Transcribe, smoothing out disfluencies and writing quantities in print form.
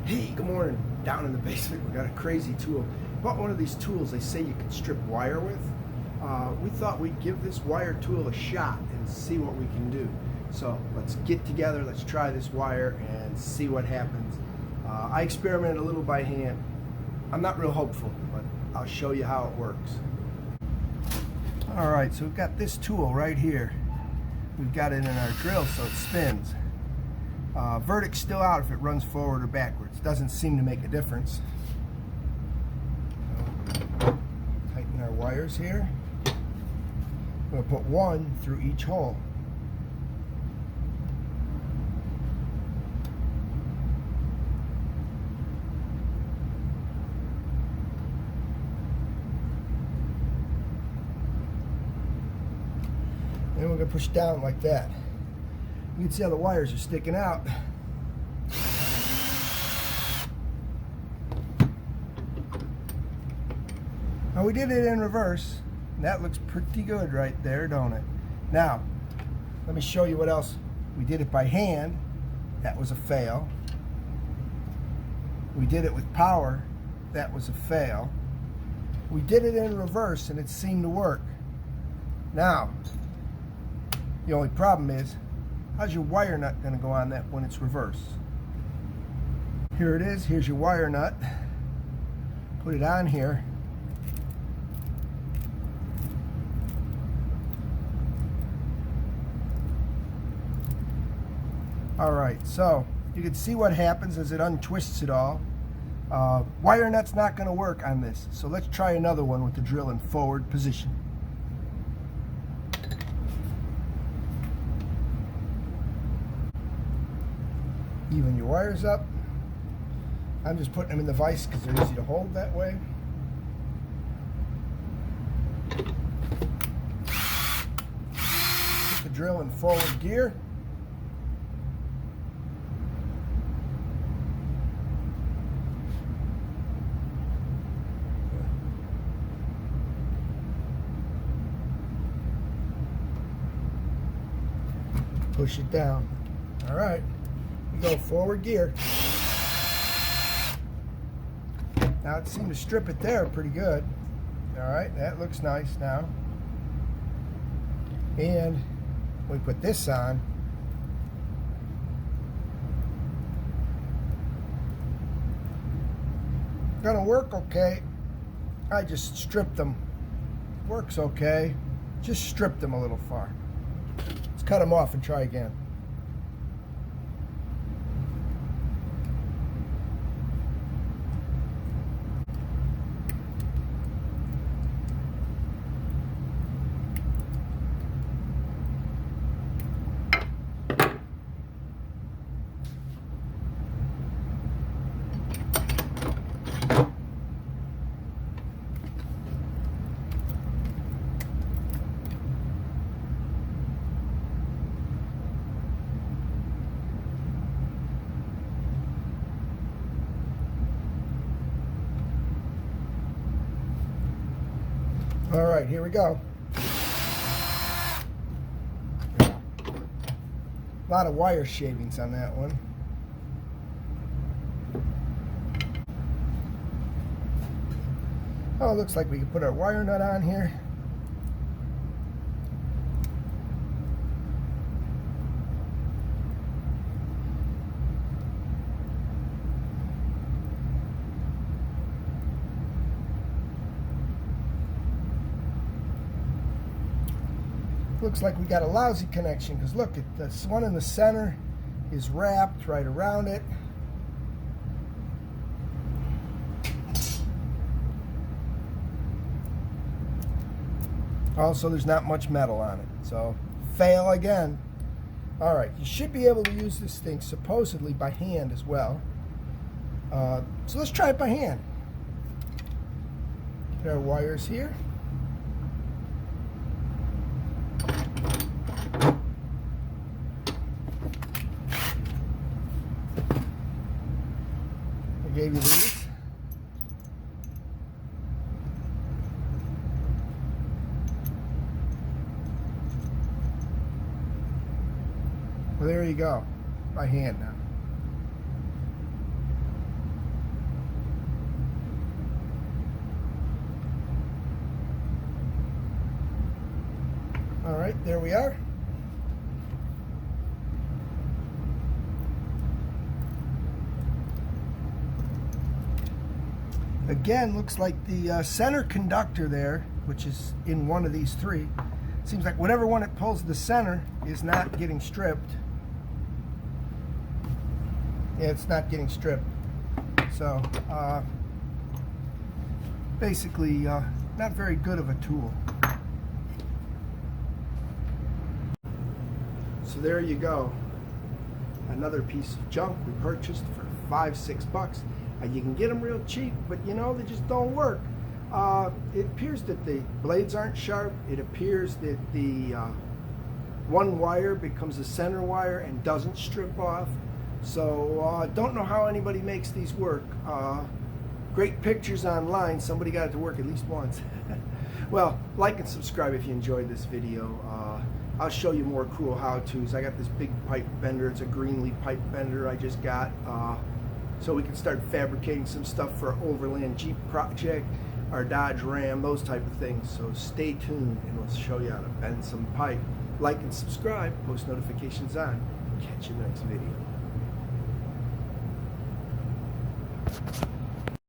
Hey, good morning. Down in the basement, we got a crazy tool. Bought one of these tools they say you can strip wire with. We thought we'd give this wire tool a shot and see what we can do. So let's get together, let's try this wire and see what happens. I experimented a little by hand. I'm not real hopeful, but I'll show you how it works. Alright, so we've got this tool right here. We've got it in our drill so it spins. Verdict's still out if it runs forward or backwards. Doesn't seem to make a difference. Tighten our wires here. I'm going to put one through each hole. Then we're going to push down like that. You can see how the wires are sticking out. Now we did it in reverse, and that looks pretty good right there, don't it? Now, let me show you what else. We did it by hand. That was a fail. We did it with power. That was a fail. We did it in reverse, and it seemed to work. Now, the only problem is, how's your wire nut going to go on that when it's reversed? Here it is. Here's your wire nut. Put it on here. Alright, so you can see what happens as it untwists it all. Wire nut's not going to work on this. So let's try another one with the drill in forward position. Even your wires up. I'm just putting them in the vise because they're easy to hold that way. Put the drill in forward gear. Push it down. All right. Go forward gear. Now it seemed to strip it there pretty good. Alright, that looks nice now. And we put this on. Gonna work okay. I just stripped them. Works okay. Just stripped them a little far. Let's cut them off and try again. All right, here we go. A lot of wire shavings on that one. Oh, it looks like we can put our wire nut on here. Looks like we got a lousy connection because look, this one in the center is wrapped right around it. Also, there's not much metal on it, so fail again. All right, you should be able to use this thing supposedly by hand as well. So let's try it by hand. Get our wires here. Gave you these. Well, there you go, by hand now. right, there we are. Again, looks like the center conductor there, which is in one of these three, seems like whatever one it pulls the center is not getting stripped. Yeah, it's not getting stripped. So, basically, not very good of a tool. So there you go. Another piece of junk we purchased for $5-6. You can get them real cheap, but you know, they just don't work. It appears that the blades aren't sharp. It appears that the one wire becomes a center wire and doesn't strip off. So don't know how anybody makes these work. Great pictures online. Somebody got it to work at least once. Well, like and subscribe if you enjoyed this video. I'll show you more cool how-tos. I got this big pipe bender. It's a Greenlee pipe bender I just got. So we can start fabricating some stuff for our Overland Jeep project, our Dodge Ram, those type of things. So stay tuned and we'll show you how to bend some pipe. Like and subscribe, post notifications on. Catch you in the next video.